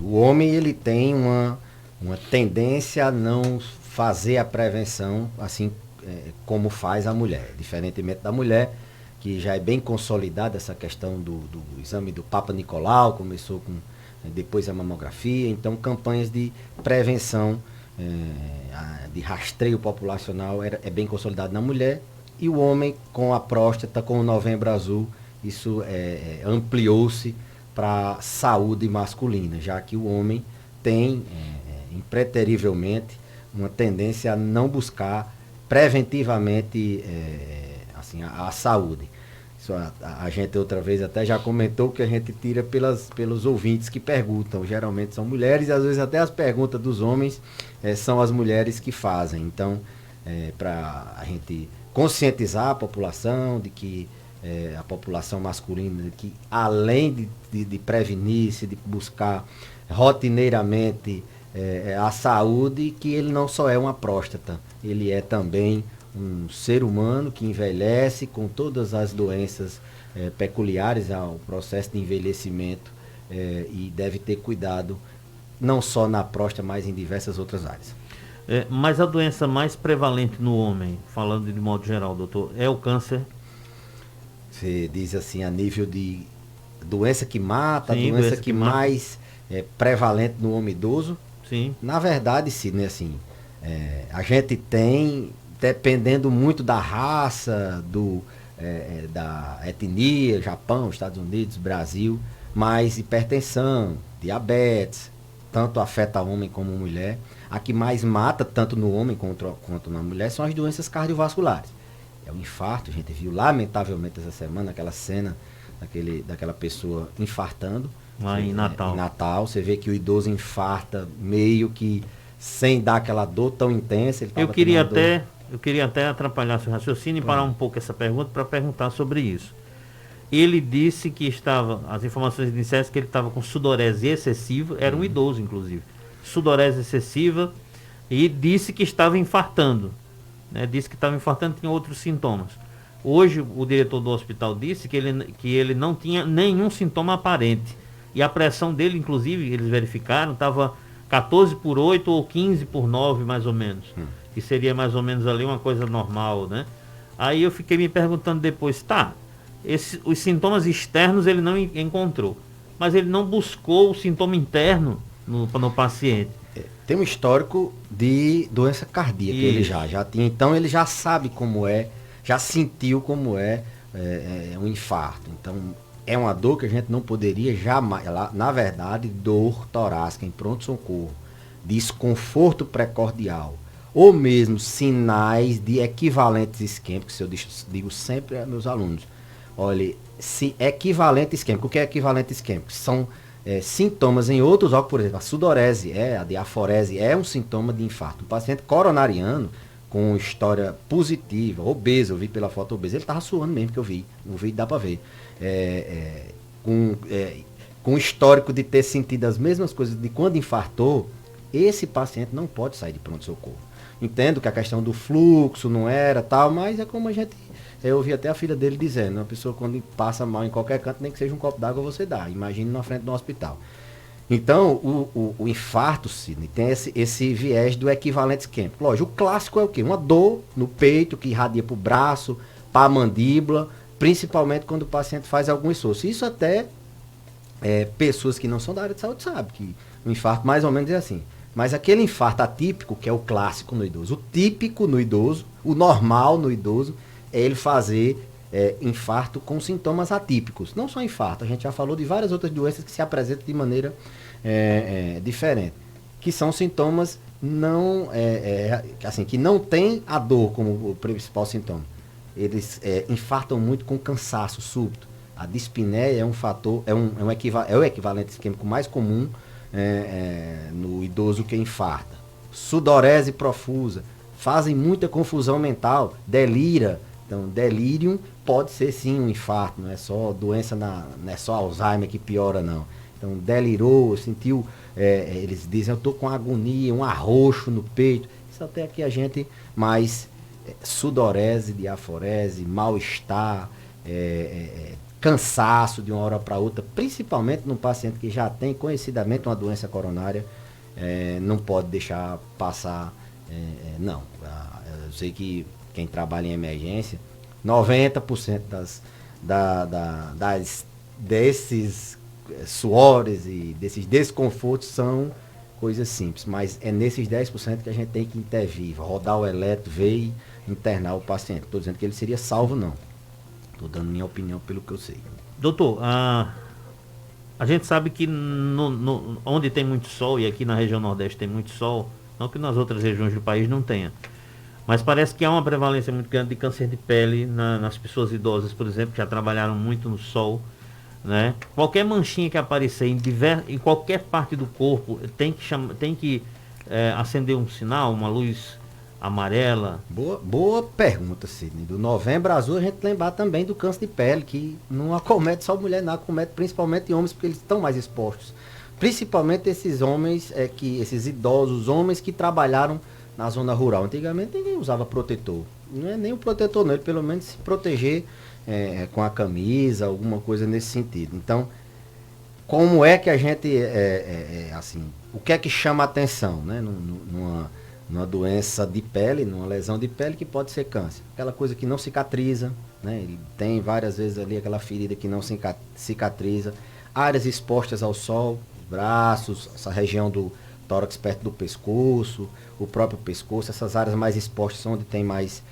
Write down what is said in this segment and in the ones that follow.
O homem ele tem uma tendência a não fazer a prevenção assim como faz a mulher. Diferentemente da mulher, que já é bem consolidada essa questão do exame do Papa Nicolau, começou com depois a mamografia, então campanhas de prevenção, de rastreio populacional é bem consolidado na mulher, e o homem com a próstata, com o Novembro Azul, isso ampliou-se para a saúde masculina, já que o homem tem impreterivelmente uma tendência a não buscar preventivamente assim, a saúde. Isso a gente outra vez até já comentou que a gente tira pelos ouvintes que perguntam. Geralmente são mulheres e às vezes até as perguntas dos homens são as mulheres que fazem. Então, para a gente conscientizar a população de que a população masculina, de que além de prevenir-se, de buscar rotineiramente a saúde, que ele não só é uma próstata, ele é também um ser humano que envelhece com todas as doenças peculiares ao processo de envelhecimento e deve ter cuidado não só na próstata, mas em diversas outras áreas. Mas a doença mais prevalente no homem, falando de modo geral, doutor, é o câncer? Você diz assim, a nível de doença que mata, Sim, a doença que mais é prevalente no homem idoso? Sim. Na verdade, sim, né, assim, a gente tem, dependendo muito da raça, da etnia, Japão, Estados Unidos, Brasil, mas hipertensão, diabetes, tanto afeta homem como mulher. A que mais mata, tanto no homem quanto na mulher, são as doenças cardiovasculares. É o infarto, a gente viu lamentavelmente essa semana aquela cena daquela pessoa infartando. Lá em Natal. Em Natal, você vê que o idoso infarta meio que sem dar aquela dor tão intensa. Eu queria até atrapalhar seu raciocínio e parar um pouco essa pergunta para perguntar sobre isso. Ele disse que as informações iniciais que ele estava com sudorese excessiva, era um idoso inclusive, sudorese excessiva, e disse que estava infartando. Disse que estava infartando, tinha outros sintomas. Hoje o diretor do hospital disse que ele não tinha nenhum sintoma aparente. E a pressão dele, inclusive, eles verificaram, estava 14/8 ou 15/9, mais ou menos. Que seria mais ou menos ali uma coisa normal, né? Aí eu fiquei me perguntando depois, os sintomas externos ele não encontrou, mas ele não buscou o sintoma interno no paciente. Tem um histórico de doença cardíaca, ele já tinha, então ele já sabe como já sentiu como um infarto. Então, é uma dor que a gente não poderia jamais, na verdade, dor torácica em pronto-socorro, desconforto precordial, ou mesmo sinais de equivalentes isquêmicos, eu digo sempre aos meus alunos, olha, se equivalente isquêmico, o que é equivalente isquêmico? São sintomas em outros órgãos, por exemplo, a sudorese, a diaforese é um sintoma de infarto. Um paciente coronariano com história positiva, obeso, eu vi pela foto obeso, ele estava suando mesmo, que eu vi, no vídeo dá para ver. Com histórico de ter sentido as mesmas coisas de quando infartou, esse paciente não pode sair de pronto-socorro. Entendo que a questão do fluxo não era tal, mas é como a gente... Eu ouvi até a filha dele dizendo, uma pessoa quando passa mal em qualquer canto, nem que seja um copo d'água você dá, imagine na frente do hospital. Então, o infarto, Sidney, tem esse viés do equivalente isquêmico. Lógico, o clássico é o quê? Uma dor no peito que irradia para o braço, para a mandíbula, principalmente quando o paciente faz algum esforço. Isso até pessoas que não são da área de saúde sabem, que o infarto mais ou menos é assim. Mas aquele infarto atípico, que é o clássico no idoso, o típico no idoso, o normal no idoso, é ele fazer infarto com sintomas atípicos. Não só infarto, a gente já falou de várias outras doenças que se apresentam de maneira diferente. Que são sintomas que não tem a dor como o principal sintoma. Eles infartam muito com cansaço súbito. A dispneia é um fator, é o equivalente isquêmico mais comum no idoso que infarta. Sudorese profusa, fazem muita confusão mental, delira. Então, delírio pode ser sim um infarto, não é só doença, não é só Alzheimer que piora, não. Então, delirou, sentiu, eles dizem, eu estou com agonia, um arroxo no peito. Isso até aqui a gente, mas sudorese, diaforese, mal-estar, cansaço de uma hora para outra, principalmente no paciente que já tem conhecidamente uma doença coronária, não pode deixar passar, não. Eu sei que quem trabalha em emergência, 90% desses suores e desses desconfortos são coisas simples, mas é nesses 10% que a gente tem que intervir, rodar o eletro, ver e internar o paciente. Estou dizendo que ele seria salvo, não. Estou dando minha opinião pelo que eu sei. Doutor, a gente sabe que onde tem muito sol, e aqui na região Nordeste tem muito sol, não que nas outras regiões do país não tenha, mas parece que há uma prevalência muito grande de câncer de pele nas pessoas idosas, por exemplo, que já trabalharam muito no sol, né? Qualquer manchinha que aparecer em qualquer parte do corpo tem que acender um sinal, uma luz amarela. Boa pergunta, Sidney. Do Novembro Azul a gente lembrar também do câncer de pele, que não acomete só mulher, não acomete principalmente homens, porque eles estão mais expostos. Principalmente esses homens, esses idosos, homens que trabalharam na zona rural. Antigamente ninguém usava protetor. Não é nem o protetor, não. Ele pelo menos se proteger com a camisa, alguma coisa nesse sentido. Então, como é que a gente, assim, o que é que chama a atenção, né? Numa doença de pele, numa lesão de pele que pode ser câncer. Aquela coisa que não cicatriza, né? Ele tem várias vezes ali aquela ferida que não cicatriza. Áreas expostas ao sol, braços, essa região do tórax perto do pescoço, o próprio pescoço, essas áreas mais expostas são onde tem mais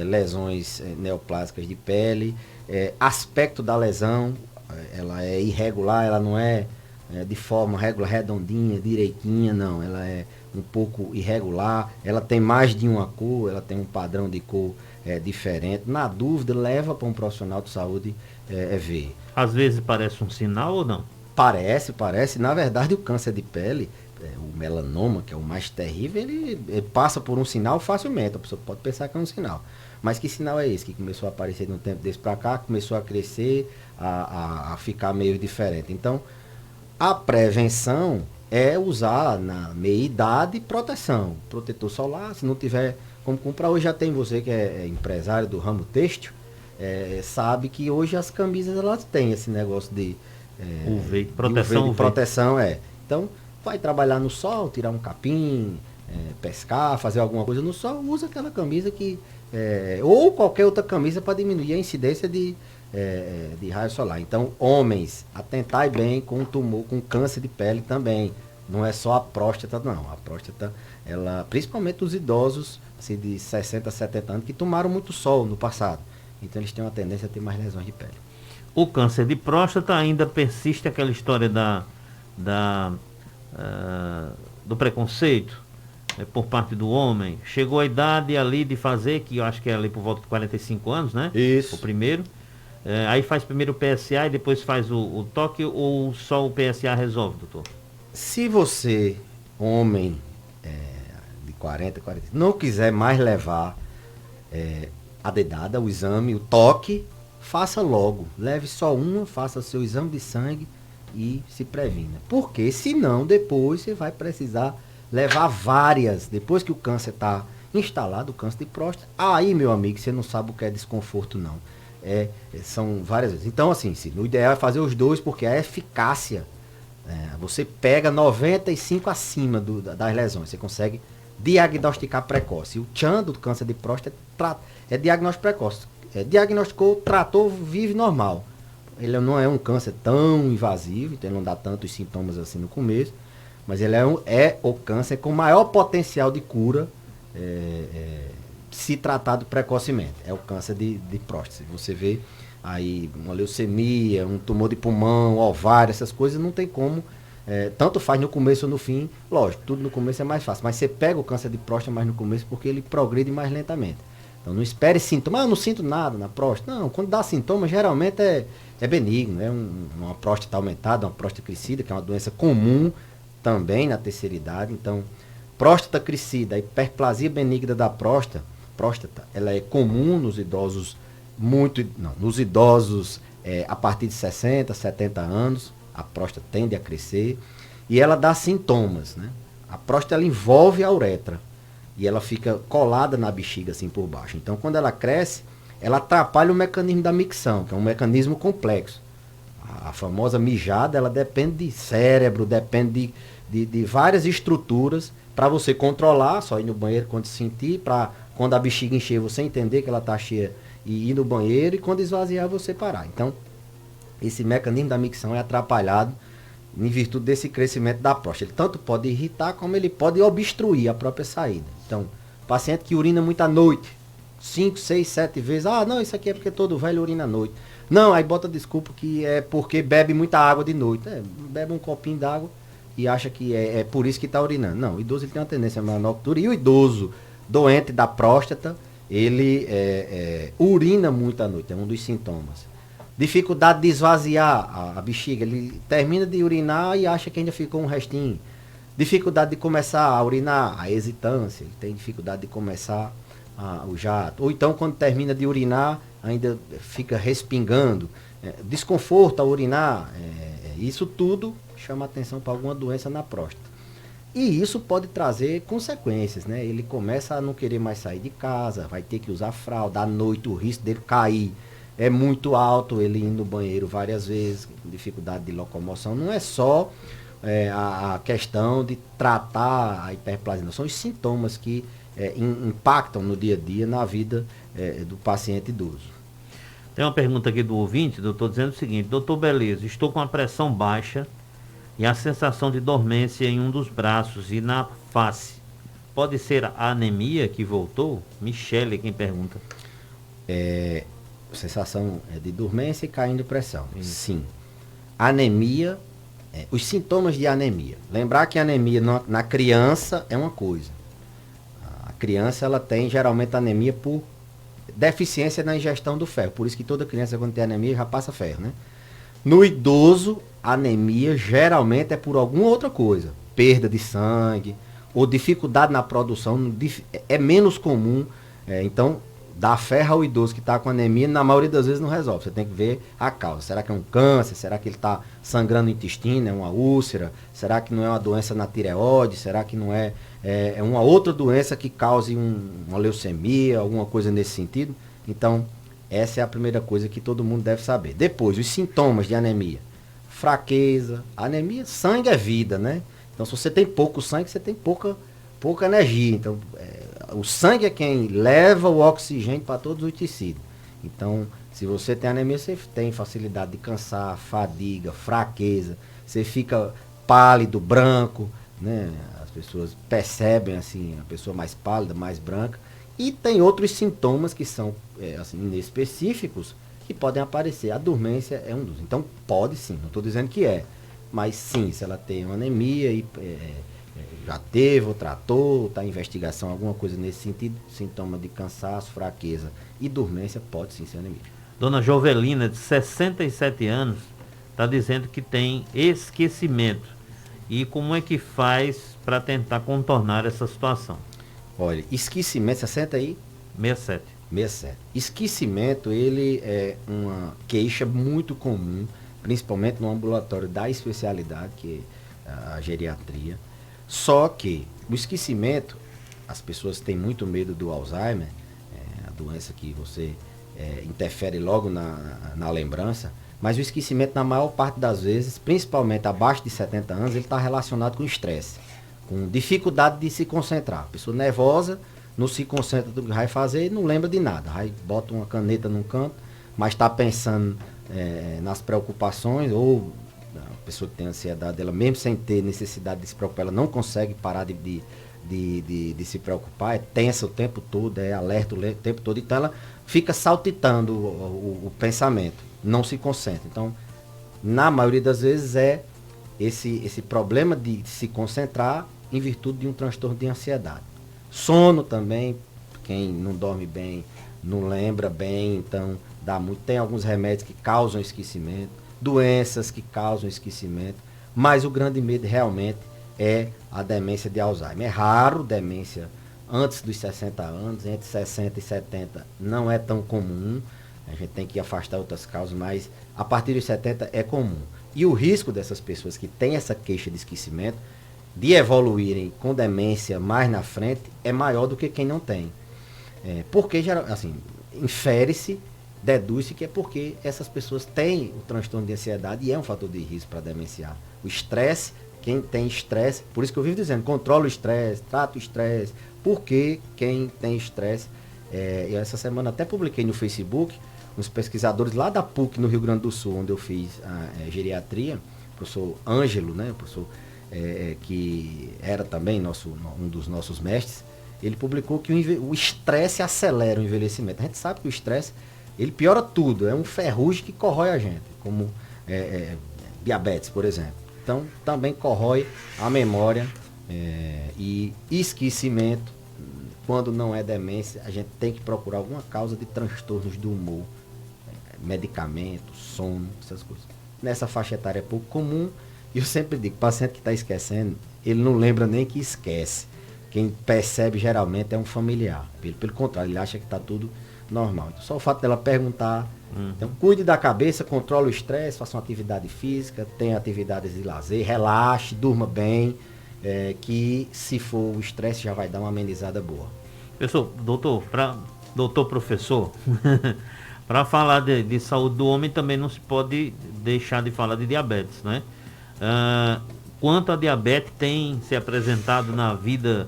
lesões neoplásicas de pele. Aspecto da lesão, ela é irregular, ela não é de forma regular, redondinha, direitinha, não. Ela é um pouco irregular, ela tem mais de uma cor, ela tem um padrão de cor diferente. Na dúvida, leva para um profissional de saúde ver. Às vezes parece um sinal ou não? Parece. Na verdade, o câncer de pele, o melanoma, que é o mais terrível, ele passa por um sinal facilmente. A pessoa pode pensar que é um sinal. Mas que sinal é esse? Que começou a aparecer de um tempo desse para cá, começou a crescer, a ficar meio diferente. Então, a prevenção é usar na meia-idade proteção. Protetor solar, se não tiver como comprar. Hoje já tem você que é empresário do ramo têxtil, sabe que hoje as camisas elas têm esse negócio de UV, proteção. UV, de proteção, Então, vai trabalhar no sol, tirar um capim, pescar, fazer alguma coisa no sol, usa aquela camisa ou qualquer outra camisa para diminuir a incidência de raio solar. Então, homens, atentai bem com tumor, com câncer de pele também. Não é só a próstata, não. A próstata, ela, principalmente os idosos, assim, de 60, 70 anos, que tomaram muito sol no passado. Então, eles têm uma tendência a ter mais lesões de pele. O câncer de próstata ainda persiste aquela história do preconceito por parte do homem. Chegou a idade ali de fazer, que eu acho que é ali por volta de 45 anos, né? Isso. O primeiro. Aí faz primeiro o PSA e depois faz o toque, ou só o PSA resolve, doutor? Se você, homem de 40, não quiser mais levar a dedada, o exame, o toque, faça logo. Leve só uma, faça seu exame de sangue e se previna. Porque senão depois você vai precisar levar várias. Depois que o câncer está instalado, o câncer de próstata, aí, meu amigo, você não sabe o que é desconforto, não. São várias vezes. Então, assim, o ideal é fazer os dois, porque a eficácia, você pega 95 acima das lesões. Você consegue diagnosticar precoce. O tchan do câncer de próstata é diagnóstico precoce. Diagnosticou, tratou, vive normal. Ele não é um câncer tão invasivo, então ele não dá tantos sintomas assim no começo, mas ele é o câncer com maior potencial de cura se tratado precocemente. É o câncer de próstata. Você vê aí uma leucemia, um tumor de pulmão, ovário, essas coisas não tem como, tanto faz no começo ou no fim. Lógico, tudo no começo é mais fácil, mas você pega o câncer de próstata mais no começo porque ele progride mais lentamente. Então não espere sintomas, eu não sinto nada na próstata. Não, quando dá sintomas geralmente é benigno, uma próstata aumentada, uma próstata crescida, que é uma doença comum também na terceira idade. Então, próstata crescida, a hiperplasia benigna da próstata, ela é comum nos idosos, nos idosos a partir de 60, 70 anos, a próstata tende a crescer e ela dá sintomas, né? A próstata ela envolve a uretra e ela fica colada na bexiga assim por baixo. Então, quando ela cresce, ela atrapalha o mecanismo da micção, que é um mecanismo complexo. A famosa mijada, ela depende de cérebro, depende de várias estruturas para você controlar, só ir no banheiro quando sentir, para quando a bexiga encher você entender que ela está cheia e ir no banheiro, e quando esvaziar você parar. Então, esse mecanismo da micção é atrapalhado em virtude desse crescimento da próstata. Ele tanto pode irritar como ele pode obstruir a própria saída. Então, paciente que urina muito à noite, 5, 6, 7 vezes, não, isso aqui é porque todo velho urina à noite. Não, aí bota desculpa que é porque bebe muita água de noite. Bebe um copinho d'água e acha que é por isso que está urinando. Não, o idoso ele tem uma tendência maior na altura. E o idoso doente da próstata, ele urina muito à noite, é um dos sintomas. Dificuldade de esvaziar a bexiga, ele termina de urinar e acha que ainda ficou um restinho. Dificuldade de começar a urinar, a hesitância, ele tem dificuldade de começar o jato. Ou então, quando termina de urinar, ainda fica respingando. Desconforto ao urinar, isso tudo chama atenção para alguma doença na próstata. E isso pode trazer consequências, né? Ele começa a não querer mais sair de casa, vai ter que usar fralda, à noite o risco dele cair é muito alto, ele ir no banheiro várias vezes, dificuldade de locomoção. Não é só a questão de tratar a hiperplasia, não. São os sintomas que impactam no dia a dia, na vida do paciente idoso. Tem uma pergunta aqui do ouvinte, doutor, dizendo o seguinte: doutor, beleza, estou com a pressão baixa e a sensação de dormência em um dos braços e na face. Pode ser a anemia que voltou? Michele, quem pergunta. Sensação de dormência e caindo pressão. Sim. Anemia, os sintomas de anemia. Lembrar que a anemia na criança é uma coisa. A criança ela tem geralmente anemia por deficiência na ingestão do ferro. Por isso que toda criança quando tem anemia já passa ferro, né? No idoso, anemia geralmente é por alguma outra coisa. Perda de sangue ou dificuldade na produção. É menos comum. Então, dar ferro ao idoso que está com anemia, na maioria das vezes não resolve. Você tem que ver a causa. Será que é um câncer? Será que ele está sangrando o intestino? É uma úlcera? Será que não é uma doença na tireoide? Será que não é uma outra doença que cause uma leucemia, alguma coisa nesse sentido? Então, essa é a primeira coisa que todo mundo deve saber. Depois, os sintomas de anemia. Fraqueza. Anemia, sangue é vida, né? Então, se você tem pouco sangue, você tem pouca energia. Então, o sangue é quem leva o oxigênio para todos os tecidos. Então, se você tem anemia, você tem facilidade de cansar, fadiga, fraqueza. Você fica pálido, branco, né? As pessoas percebem assim, a pessoa mais pálida, mais branca. E tem outros sintomas que são assim, inespecíficos, que podem aparecer. A dormência é um dos. Então, pode sim, não estou dizendo que mas sim, se ela tem uma anemia e já teve ou tratou, está em investigação, alguma coisa nesse sentido, sintoma de cansaço, fraqueza e dormência, pode sim ser anemia. Dona Jovelina, de 67 anos, está dizendo que tem esquecimento. E como é que faz para tentar contornar essa situação? Olha, esquecimento, 60 aí? 67. 67. Esquecimento, ele é uma queixa muito comum, principalmente no ambulatório da especialidade, que é a geriatria. Só que o esquecimento, as pessoas têm muito medo do Alzheimer, a doença que você interfere logo na lembrança, mas o esquecimento, na maior parte das vezes, principalmente abaixo de 70 anos, ele está relacionado com estresse, com dificuldade de se concentrar. A pessoa nervosa não se concentra no que vai fazer e não lembra de nada. Aí bota uma caneta num canto, mas está pensando nas preocupações, ou a pessoa que tem ansiedade, ela mesmo sem ter necessidade de se preocupar, ela não consegue parar de se preocupar, é tensa o tempo todo, é alerta o tempo todo, então ela fica saltitando o pensamento, não se concentra. Então, na maioria das vezes esse problema de se concentrar em virtude de um transtorno de ansiedade. Sono também, quem não dorme bem, não lembra bem, então dá muito. Tem alguns remédios que causam esquecimento, doenças que causam esquecimento, mas o grande medo realmente é a demência de Alzheimer. É raro demência antes dos 60 anos, entre 60 e 70 não é tão comum, a gente tem que afastar outras causas, mas a partir dos 70 é comum. E o risco dessas pessoas que têm essa queixa de esquecimento, de evoluírem com demência mais na frente, é maior do que quem não tem. Porque, assim, infere-se, deduz-se que é porque essas pessoas têm o transtorno de ansiedade e é um fator de risco para demenciar. O estresse, quem tem estresse, por isso que eu vivo dizendo, controla o estresse, trata o estresse, porque quem tem estresse, eu essa semana até publiquei no Facebook, uns pesquisadores lá da PUC, no Rio Grande do Sul, onde eu fiz a geriatria, o professor Ângelo, né, o professor que era também um dos nossos mestres, ele publicou que o estresse acelera o envelhecimento. A gente sabe que o estresse, ele piora tudo, é um ferrugem que corrói a gente, como diabetes, por exemplo. Então, também corrói a memória e esquecimento. Quando não é demência, a gente tem que procurar alguma causa de transtornos do humor, medicamentos, sono, essas coisas. Nessa faixa etária é pouco comum, e eu sempre digo, o paciente que está esquecendo, ele não lembra nem que esquece. Quem percebe geralmente é um familiar. Pelo contrário, ele acha que está tudo normal. Então, só o fato dela perguntar. Então, cuide da cabeça, controle o estresse, faça uma atividade física, tenha atividades de lazer, relaxe, durma bem, que se for o estresse já vai dar uma amenizada boa. Pessoal, doutor professor, para falar de saúde do homem também não se pode deixar de falar de diabetes, né? Quanto a diabetes tem se apresentado na vida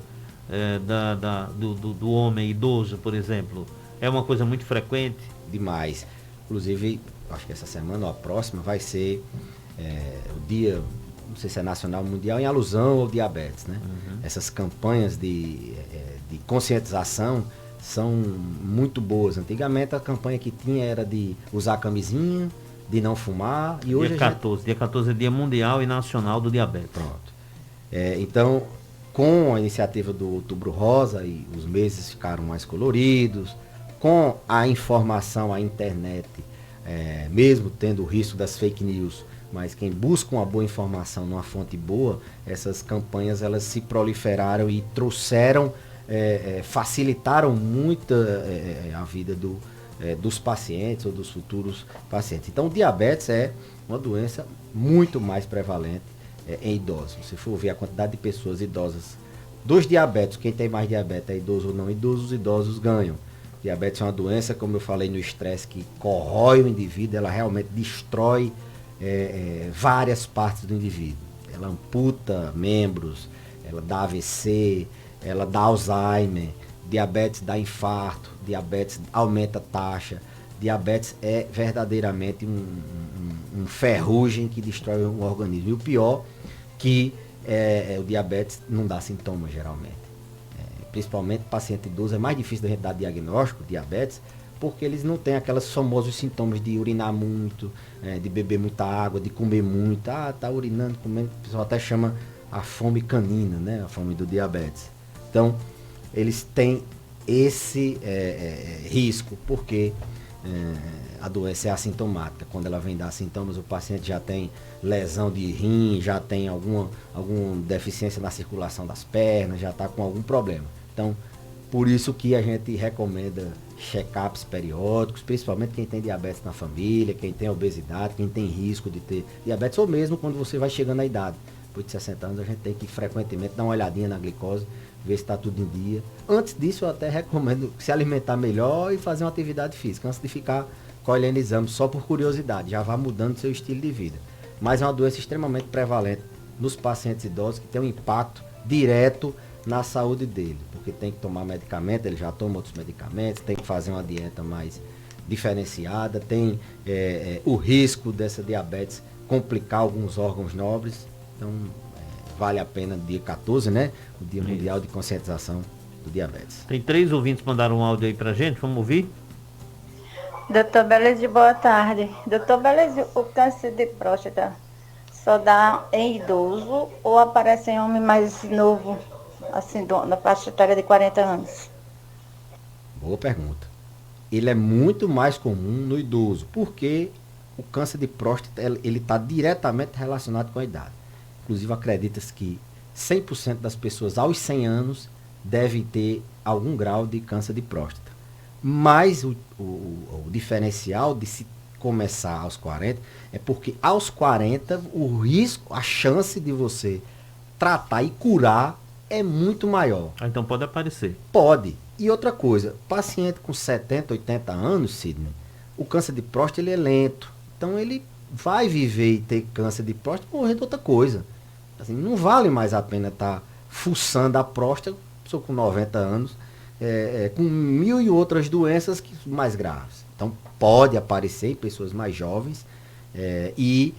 do homem idoso, por exemplo, é uma coisa muito frequente? Demais. Inclusive, acho que essa semana ou a próxima vai ser o dia, não sei se é nacional ou mundial, em alusão ao diabetes, né? Essas campanhas de conscientização são muito boas. Antigamente a campanha que tinha era de usar camisinha, de não fumar, e hoje dia 14 é dia mundial e nacional do diabetes. Pronto. Então, com a iniciativa do Outubro Rosa, e os meses ficaram mais coloridos, com a informação, a internet, mesmo tendo o risco das fake news, mas quem busca uma boa informação numa fonte boa, essas campanhas elas se proliferaram e trouxeram, facilitaram muito a vida dos pacientes ou dos futuros pacientes. Então, o diabetes é uma doença muito mais prevalente em idosos. Se for ver a quantidade de pessoas idosas dos diabetes, quem tem mais diabetes é idoso ou não idoso, os idosos ganham. Diabetes é uma doença, como eu falei no estresse, que corrói o indivíduo, ela realmente destrói várias partes do indivíduo. Ela amputa membros, ela dá AVC, ela dá Alzheimer, diabetes dá infarto, diabetes aumenta a taxa, diabetes é verdadeiramente um ferrugem que destrói o organismo. E o pior que o diabetes não dá sintomas geralmente. Principalmente paciente idoso, é mais difícil da gente dar diagnóstico de diabetes, porque eles não têm aqueles famosos sintomas de urinar muito, de beber muita água, de comer muito. Tá urinando, comendo, o pessoal até chama a fome canina, né? A fome do diabetes. Então, eles têm esse risco, porque a doença é assintomática. Quando ela vem dar sintomas, o paciente já tem lesão de rim, já tem alguma deficiência na circulação das pernas, já está com algum problema. Então, por isso que a gente recomenda check-ups periódicos, principalmente quem tem diabetes na família, quem tem obesidade, quem tem risco de ter diabetes, ou mesmo quando você vai chegando à idade. Depois de 60 anos, a gente tem que frequentemente dar uma olhadinha na glicose, ver se está tudo em dia. Antes disso, eu até recomendo se alimentar melhor e fazer uma atividade física, antes de ficar colhendo exames só por curiosidade. Já vá mudando seu estilo de vida. Mas é uma doença extremamente prevalente nos pacientes idosos, que tem um impacto direto na saúde dele, porque tem que tomar medicamento, ele já toma outros medicamentos, tem que fazer uma dieta mais diferenciada, tem o risco dessa diabetes complicar alguns órgãos nobres. Então, vale a pena, dia 14, né? O Dia Mundial de Conscientização do Diabetes. Tem 3 ouvintes que mandaram um áudio aí pra gente, vamos ouvir? Doutor Beleza, boa tarde. Doutor Beleza, o câncer de próstata só dá em idoso ou aparece em homem mais novo, assim, na faixa etária de 40 anos? Boa pergunta. Ele é muito mais comum no idoso, porque o câncer de próstata ele está diretamente relacionado com a idade. Inclusive, acredita-se que 100% das pessoas aos 100 anos devem ter algum grau de câncer de próstata. Mas o diferencial de se começar aos 40 é porque aos 40 o risco, a chance de você tratar e curar é muito maior. Então pode aparecer. Pode. E outra coisa, paciente com 70, 80 anos, Sidney, o câncer de próstata ele é lento. Então ele vai viver e ter câncer de próstata e morrer de outra coisa. Assim, não vale mais a pena estar fuçando a próstata, pessoa com 90 anos, com 1000 e outras doenças mais graves. Então pode aparecer em pessoas mais jovens e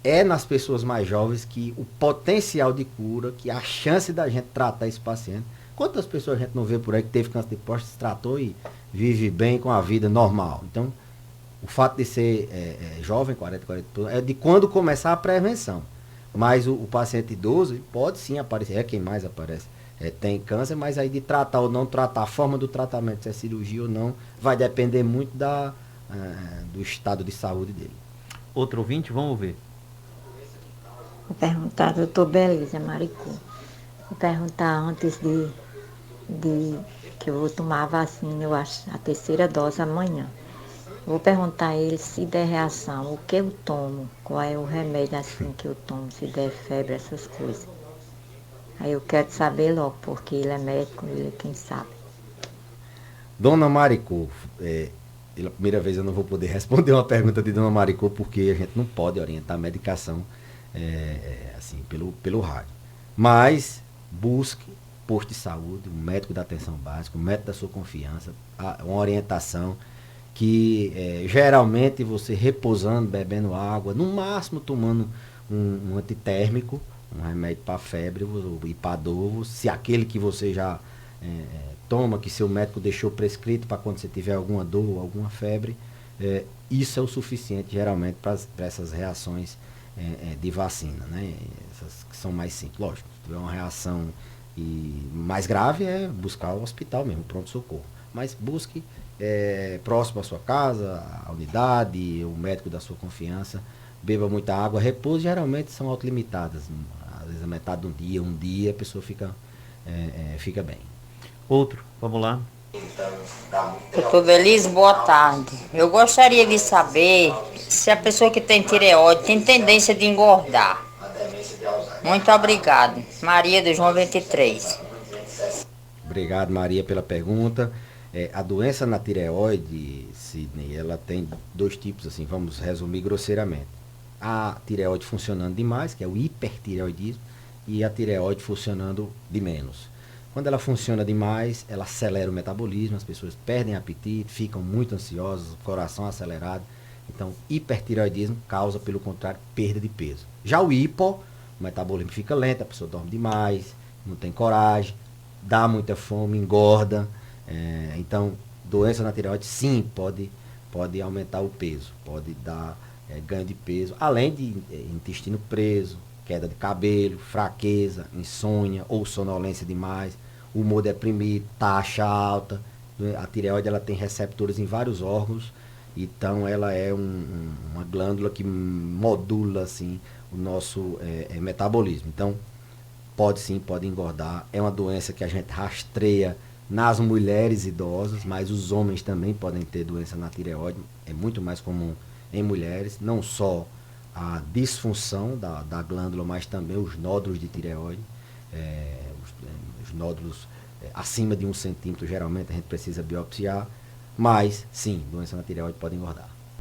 é nas pessoas mais jovens que o potencial de cura, que a chance da gente tratar esse paciente. Quantas pessoas a gente não vê por aí que teve câncer de próstata, se tratou e vive bem com a vida normal? Então, o fato de ser jovem, 40 é de quando começar a prevenção. Mas o paciente idoso pode sim aparecer, é quem mais aparece. Tem câncer, mas aí de tratar ou não tratar, a forma do tratamento, se é cirurgia ou não, vai depender muito do estado de saúde dele. Outro ouvinte, vamos ver. Vou perguntar, doutor Beleza Maricô. Vou perguntar antes de que eu vou tomar a vacina, eu acho, a 3ª dose amanhã. Vou perguntar a ele se der reação, o que eu tomo, qual é o remédio assim que eu tomo, se der febre, essas coisas. Aí eu quero saber logo, porque ele é médico, ele é quem sabe. Dona Maricô, pela primeira vez eu não vou poder responder uma pergunta de Dona Maricô, porque a gente não pode orientar a medicação assim, pelo rádio. Mas busque posto de saúde, um médico da atenção básica, um médico da sua confiança, uma orientação que geralmente você repousando, bebendo água, no máximo tomando um antitérmico, um remédio para febre e para dor, se aquele que você já toma, que seu médico deixou prescrito para quando você tiver alguma dor, alguma febre, isso é o suficiente geralmente para essas reações de vacina, né? Essas que são mais simples. Lógico, se tiver uma reação mais grave é buscar o hospital mesmo, pronto-socorro. Mas busque próximo à sua casa, a unidade, o médico da sua confiança, beba muita água, repouso geralmente são autolimitadas, às vezes a metade de um dia a pessoa fica bem. Outro, vamos lá. Doutor Belize, boa tarde. Eu gostaria de saber se a pessoa que tem tireoide tem tendência de engordar. Muito obrigado. Maria do João 23. Obrigado, Maria, pela pergunta. A doença na tireoide, Sidney, ela tem 2 tipos, assim, vamos resumir grosseiramente. A tireoide funcionando demais, que é o hipertireoidismo, e a tireoide funcionando de menos. Quando ela funciona demais, ela acelera o metabolismo, as pessoas perdem apetite, ficam muito ansiosas, coração acelerado. Então, hipertireoidismo causa, pelo contrário, perda de peso. Já o metabolismo fica lento, a pessoa dorme demais, não tem coragem, dá muita fome, engorda. Então, doença na tireoide, sim, pode aumentar o peso, pode dar ganho de peso, além de intestino preso, queda de cabelo, fraqueza, insônia ou sonolência demais, humor deprimido, taxa alta. A tireoide ela tem receptores em vários órgãos, então ela é uma glândula que modula assim, o nosso metabolismo. Então, pode engordar. É uma doença que a gente rastreia nas mulheres idosas, mas os homens também podem ter doença na tireoide. É muito mais comum em mulheres, não só a disfunção da glândula, mas também os nódulos de tireoide. Os nódulos acima de 1 centímetro, geralmente a gente precisa biopsiar. Mas, sim, doença na tireoide pode engordar.